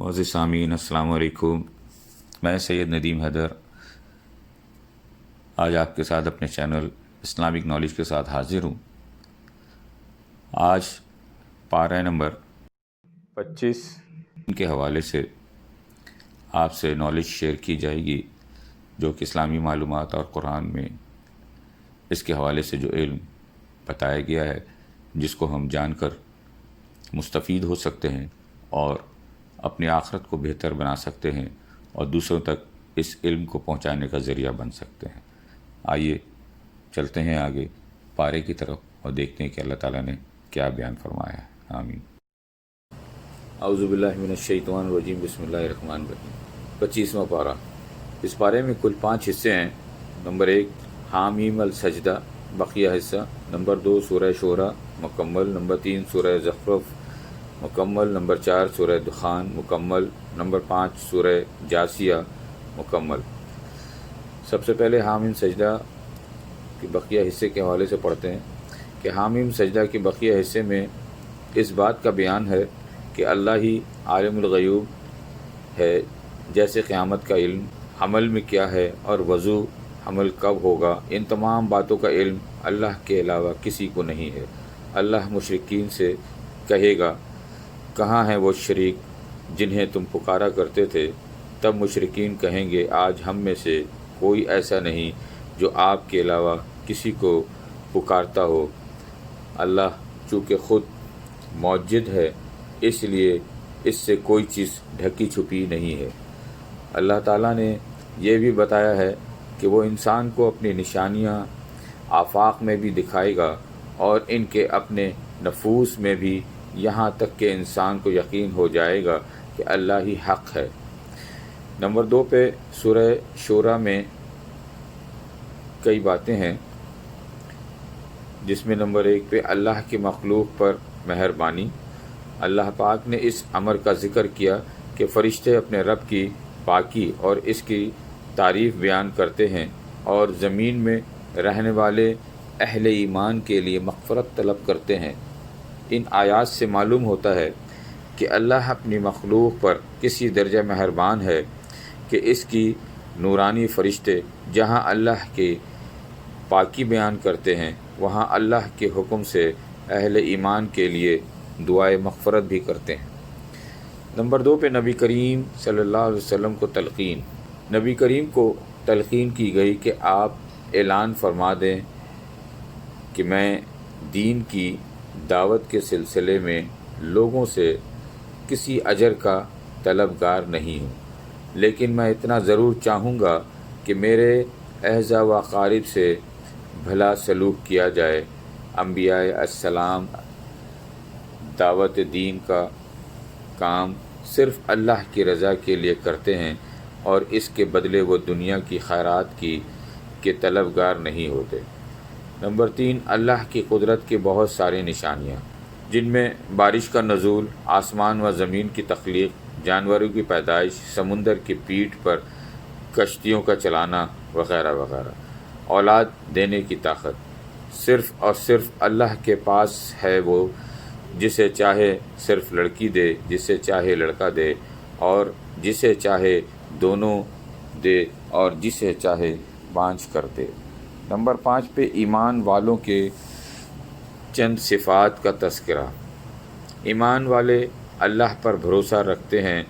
معزز سامعین السلام علیکم، میں سید ندیم حیدر آج آپ کے ساتھ اپنے چینل اسلامک نالج کے ساتھ حاضر ہوں۔ آج پارہ نمبر 25 کے حوالے سے آپ سے نالج شیئر کی جائے گی، جو کہ اسلامی معلومات اور قرآن میں اس کے حوالے سے جو علم بتایا گیا ہے، جس کو ہم جان کر مستفید ہو سکتے ہیں اور اپنی آخرت کو بہتر بنا سکتے ہیں اور دوسروں تک اس علم کو پہنچانے کا ذریعہ بن سکتے ہیں۔ آئیے چلتے ہیں آگے پارے کی طرف اور دیکھتے ہیں کہ اللہ تعالیٰ نے کیا بیان فرمایا ہے۔ آمین۔ اعوذ باللہ من الشیطان الرجیم، بسم اللہ الرحمن الرحیم۔ 25واں پارہ۔ اس پارے میں کل 5 حصے ہیں۔ نمبر 1 حامیم السجدہ، بقیہ حصہ۔ نمبر 2 سورہ شورى مکمل۔ نمبر 3 سورہ زخرف مکمل۔ نمبر 4 سورہ دخان مکمل۔ نمبر 5 سورہ جاسیہ مکمل۔ سب سے پہلے حامیم سجدہ کے بقیہ حصے کے حوالے سے پڑھتے ہیں کہ حامیم سجدہ کے بقیہ حصے میں اس بات کا بیان ہے کہ اللہ ہی عالم الغیوب ہے، جیسے قیامت کا علم، حمل میں کیا ہے اور وضو حمل کب ہوگا، ان تمام باتوں کا علم اللہ کے علاوہ کسی کو نہیں ہے۔ اللہ مشرکین سے کہے گا، کہاں ہیں وہ شریک جنہیں تم پکارا کرتے تھے؟ تب مشرکین کہیں گے، آج ہم میں سے کوئی ایسا نہیں جو آپ کے علاوہ کسی کو پکارتا ہو۔ اللہ چونکہ خود موجود ہے، اس لیے اس سے کوئی چیز ڈھکی چھپی نہیں ہے۔ اللہ تعالیٰ نے یہ بھی بتایا ہے کہ وہ انسان کو اپنی نشانیاں آفاق میں بھی دکھائے گا اور ان کے اپنے نفوس میں بھی، یہاں تک کہ انسان کو یقین ہو جائے گا کہ اللہ ہی حق ہے۔ نمبر 2 پہ سورہ شورى میں کئی باتیں ہیں، جس میں نمبر 1 پہ اللہ کی مخلوق پر مہربانی۔ اللہ پاک نے اس امر کا ذکر کیا کہ فرشتے اپنے رب کی پاکی اور اس کی تعریف بیان کرتے ہیں اور زمین میں رہنے والے اہل ایمان کے لیے مغفرت طلب کرتے ہیں۔ ان آیات سے معلوم ہوتا ہے کہ اللہ اپنی مخلوق پر کسی درجہ مہربان ہے کہ اس کی نورانی فرشتے جہاں اللہ کے پاکی بیان کرتے ہیں، وہاں اللہ کے حکم سے اہل ایمان کے لیے دعائے مغفرت بھی کرتے ہیں۔ نمبر 2 پہ نبی کریم صلی اللہ علیہ وسلم کو تلقین۔ نبی کریم کو تلقین کی گئی کہ آپ اعلان فرما دیں کہ میں دین کی دعوت کے سلسلے میں لوگوں سے کسی اجر کا طلبگار نہیں ہوں، لیکن میں اتنا ضرور چاہوں گا کہ میرے اعزا و اقارب سے بھلا سلوک کیا جائے۔ انبیاء السلام دعوت دین کا کام صرف اللہ کی رضا کے لیے کرتے ہیں اور اس کے بدلے وہ دنیا کی خیرات کے طلبگار نہیں ہوتے۔ نمبر 3 اللہ کی قدرت کی بہت ساری نشانیاں، جن میں بارش کا نزول، آسمان و زمین کی تخلیق، جانوروں کی پیدائش، سمندر کی پیٹھ پر کشتیوں کا چلانا وغیرہ وغیرہ۔ اولاد دینے کی طاقت صرف اور صرف اللہ کے پاس ہے، وہ جسے چاہے صرف لڑکی دے، جسے چاہے لڑکا دے، اور جسے چاہے دونوں دے، اور جسے چاہے بانجھ کر دے۔ نمبر 5 پہ ایمان والوں کے چند صفات کا تذکرہ۔ ایمان والے اللہ پر بھروسہ رکھتے ہیں،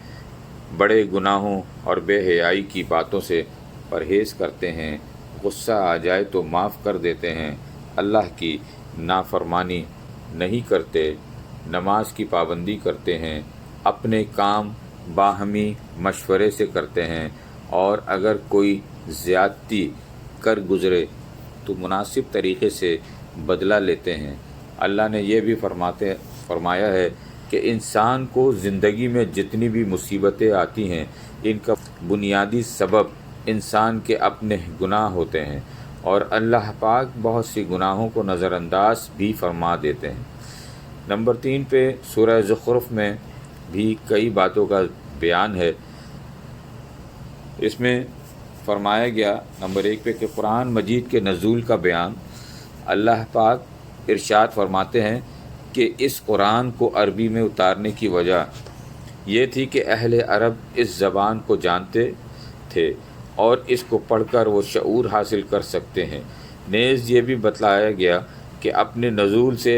بڑے گناہوں اور بے حیائی کی باتوں سے پرہیز کرتے ہیں، غصہ آ جائے تو معاف کر دیتے ہیں، اللہ کی نافرمانی نہیں کرتے، نماز کی پابندی کرتے ہیں، اپنے کام باہمی مشورے سے کرتے ہیں، اور اگر کوئی زیادتی کر گزرے تو مناسب طریقے سے بدلہ لیتے ہیں۔ اللہ نے یہ بھی فرمایا ہے کہ انسان کو زندگی میں جتنی بھی مصیبتیں آتی ہیں، ان کا بنیادی سبب انسان کے اپنے گناہ ہوتے ہیں، اور اللہ پاک بہت سی گناہوں کو نظر انداز بھی فرما دیتے ہیں۔ نمبر 3 پہ سورہ زخرف میں بھی کئی باتوں کا بیان ہے۔ اس میں فرمایا گیا نمبر 1 پہ کہ قرآن مجید کے نزول کا بیان۔ اللہ پاک ارشاد فرماتے ہیں کہ اس قرآن کو عربی میں اتارنے کی وجہ یہ تھی کہ اہل عرب اس زبان کو جانتے تھے اور اس کو پڑھ کر وہ شعور حاصل کر سکتے ہیں۔ نیز یہ بھی بتلایا گیا کہ اپنے نزول سے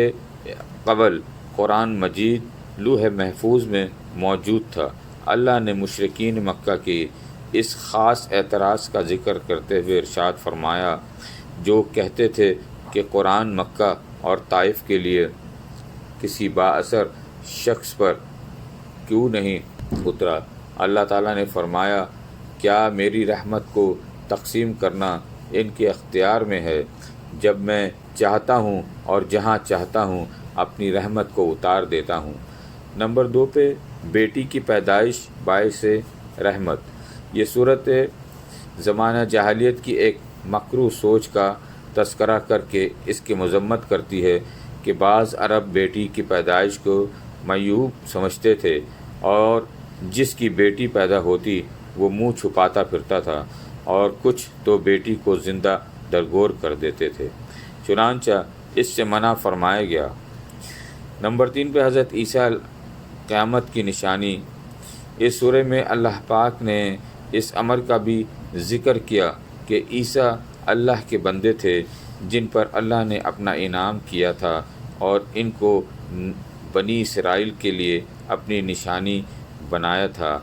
قبل قرآن مجید لوح محفوظ میں موجود تھا۔ اللہ نے مشرکین مکہ کی اس خاص اعتراض کا ذکر کرتے ہوئے ارشاد فرمایا، جو کہتے تھے کہ قرآن مکہ اور طائف کے لیے کسی با اثر شخص پر کیوں نہیں اترا؟ اللہ تعالیٰ نے فرمایا، کیا میری رحمت کو تقسیم کرنا ان کے اختیار میں ہے؟ جب میں چاہتا ہوں اور جہاں چاہتا ہوں اپنی رحمت کو اتار دیتا ہوں۔ نمبر 2 پہ بیٹی کی پیدائش باعث رحمت۔ یہ صورت زمانہ جاہلیت کی ایک مکروہ سوچ کا تذکرہ کر کے اس کی مذمت کرتی ہے کہ بعض عرب بیٹی کی پیدائش کو معیوب سمجھتے تھے اور جس کی بیٹی پیدا ہوتی وہ منہ چھپاتا پھرتا تھا، اور کچھ تو بیٹی کو زندہ درگور کر دیتے تھے، چنانچہ اس سے منع فرمایا گیا۔ نمبر 3 پہ حضرت عیسیٰ قیامت کی نشانی۔ اس سورہ میں اللہ پاک نے اس امر کا بھی ذکر کیا کہ عیسیٰ اللہ کے بندے تھے جن پر اللہ نے اپنا انعام کیا تھا اور ان کو بنی اسرائیل کے لیے اپنی نشانی بنایا تھا۔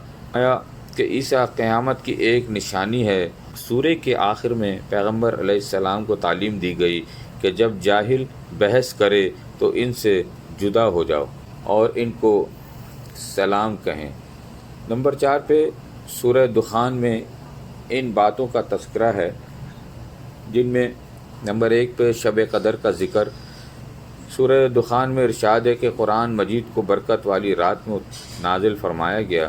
کہ عیسیٰ قیامت کی ایک نشانی ہے۔ سورہ کے آخر میں پیغمبر علیہ السلام کو تعلیم دی گئی کہ جب جاہل بحث کرے تو ان سے جدا ہو جاؤ اور ان کو سلام کہیں۔ نمبر 4 پہ سورہ دخان میں ان باتوں کا تذکرہ ہے جن میں نمبر 1 پہ شب قدر کا ذکر۔ سورہ دخان میں ارشاد ہے کہ قرآن مجید کو برکت والی رات میں نازل فرمایا گیا۔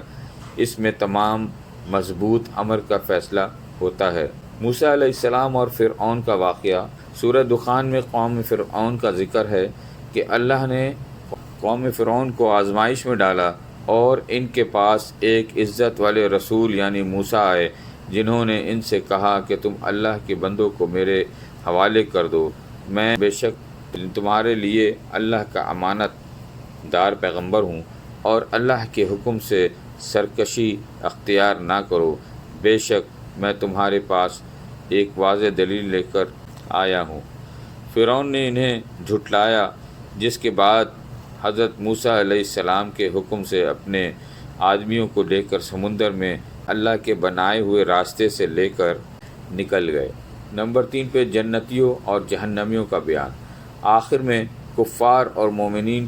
اس میں تمام مضبوط امر کا فیصلہ ہوتا ہے۔ موسیٰ علیہ السلام اور فرعون کا واقعہ۔ سورہ دخان میں قوم فرعون کا ذکر ہے کہ اللہ نے قوم فرعون کو آزمائش میں ڈالا اور ان کے پاس ایک عزت والے رسول یعنی موسیٰ آئے جنہوں نے ان سے کہا کہ تم اللہ کے بندوں کو میرے حوالے کر دو، میں بے شک تمہارے لیے اللہ کا امانت دار پیغمبر ہوں، اور اللہ کے حکم سے سرکشی اختیار نہ کرو، بے شک میں تمہارے پاس ایک واضح دلیل لے کر آیا ہوں۔ فرعون نے انہیں جھٹلایا، جس کے بعد حضرت موسیٰ علیہ السلام کے حکم سے اپنے آدمیوں کو لے کر سمندر میں اللہ کے بنائے ہوئے راستے سے لے کر نکل گئے۔ نمبر 3 پہ جنتیوں اور جہنمیوں کا بیان۔ آخر میں کفار اور مومنین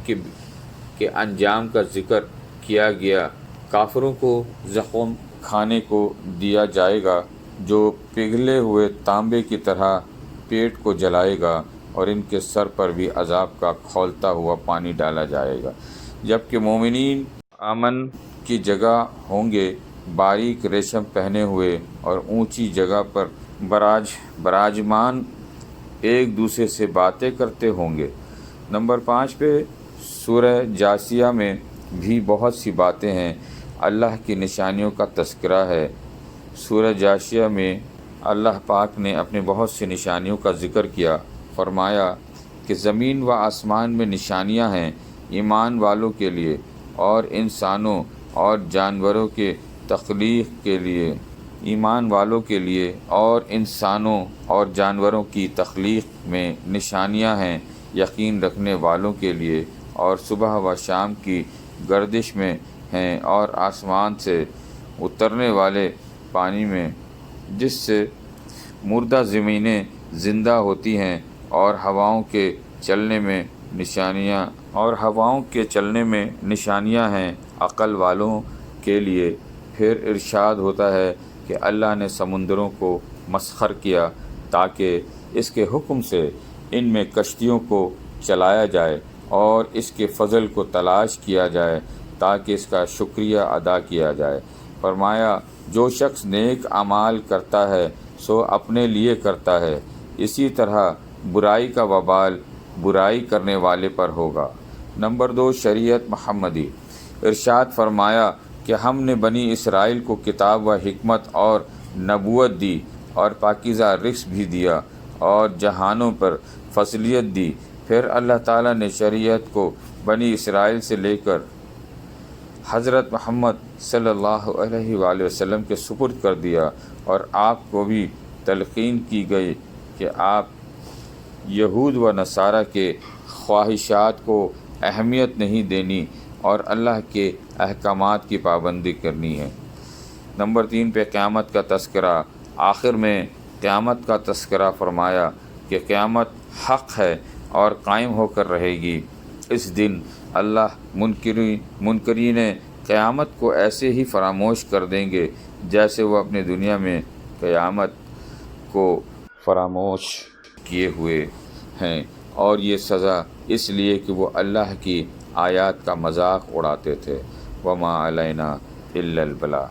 کے انجام کا ذکر کیا گیا۔ کافروں کو زخم کھانے کو دیا جائے گا جو پگھلے ہوئے تانبے کی طرح پیٹ کو جلائے گا، اور ان کے سر پر بھی عذاب کا کھولتا ہوا پانی ڈالا جائے گا، جبکہ مومنین امن کی جگہ ہوں گے، باریک ریشم پہنے ہوئے اور اونچی جگہ پر براجمان ایک دوسرے سے باتیں کرتے ہوں گے۔ نمبر 5 پہ سورہ جاسیہ میں بھی بہت سی باتیں ہیں، اللہ کی نشانیوں کا تذکرہ ہے۔ سورہ جاسیہ میں اللہ پاک نے اپنے بہت سی نشانیوں کا ذکر کیا، فرمایا کہ زمین و آسمان میں نشانیاں ہیں ایمان والوں کے لیے اور انسانوں اور جانوروں کے تخلیق کے لیے، ایمان والوں کے لیے اور انسانوں اور جانوروں کی تخلیق میں نشانیاں ہیں یقین رکھنے والوں کے لیے، اور صبح و شام کی گردش میں ہیں، اور آسمان سے اترنے والے پانی میں جس سے مردہ زمینیں زندہ ہوتی ہیں، اور ہواؤں کے چلنے میں نشانیاں ہیں عقل والوں کے لیے۔ پھر ارشاد ہوتا ہے کہ اللہ نے سمندروں کو مسخر کیا تاکہ اس کے حکم سے ان میں کشتیوں کو چلایا جائے اور اس کے فضل کو تلاش کیا جائے تاکہ اس کا شکریہ ادا کیا جائے۔ فرمایا، جو شخص نیک اعمال کرتا ہے سو اپنے لیے کرتا ہے، اسی طرح برائی کا وبال برائی کرنے والے پر ہوگا۔ نمبر 2 شریعت محمدی۔ ارشاد فرمایا کہ ہم نے بنی اسرائیل کو کتاب و حکمت اور نبوت دی، اور پاکیزہ رزق بھی دیا، اور جہانوں پر فضیلت دی۔ پھر اللہ تعالیٰ نے شریعت کو بنی اسرائیل سے لے کر حضرت محمد صلی اللہ علیہ وآلہ وسلم کے سپرد کر دیا، اور آپ کو بھی تلقین کی گئی کہ آپ یہود و نصارہ کے خواہشات کو اہمیت نہیں دینی اور اللہ کے احکامات کی پابندی کرنی ہے۔ نمبر 3 پہ قیامت کا تذکرہ۔ آخر میں قیامت کا تذکرہ فرمایا کہ قیامت حق ہے اور قائم ہو کر رہے گی۔ اس دن اللہ منکرین قیامت کو ایسے ہی فراموش کر دیں گے جیسے وہ اپنے دنیا میں قیامت کو فراموش کیے ہوئے ہیں، اور یہ سزا اس لیے کہ وہ اللہ کی آیات کا مذاق اڑاتے تھے۔ وما علینا الا البلاغ۔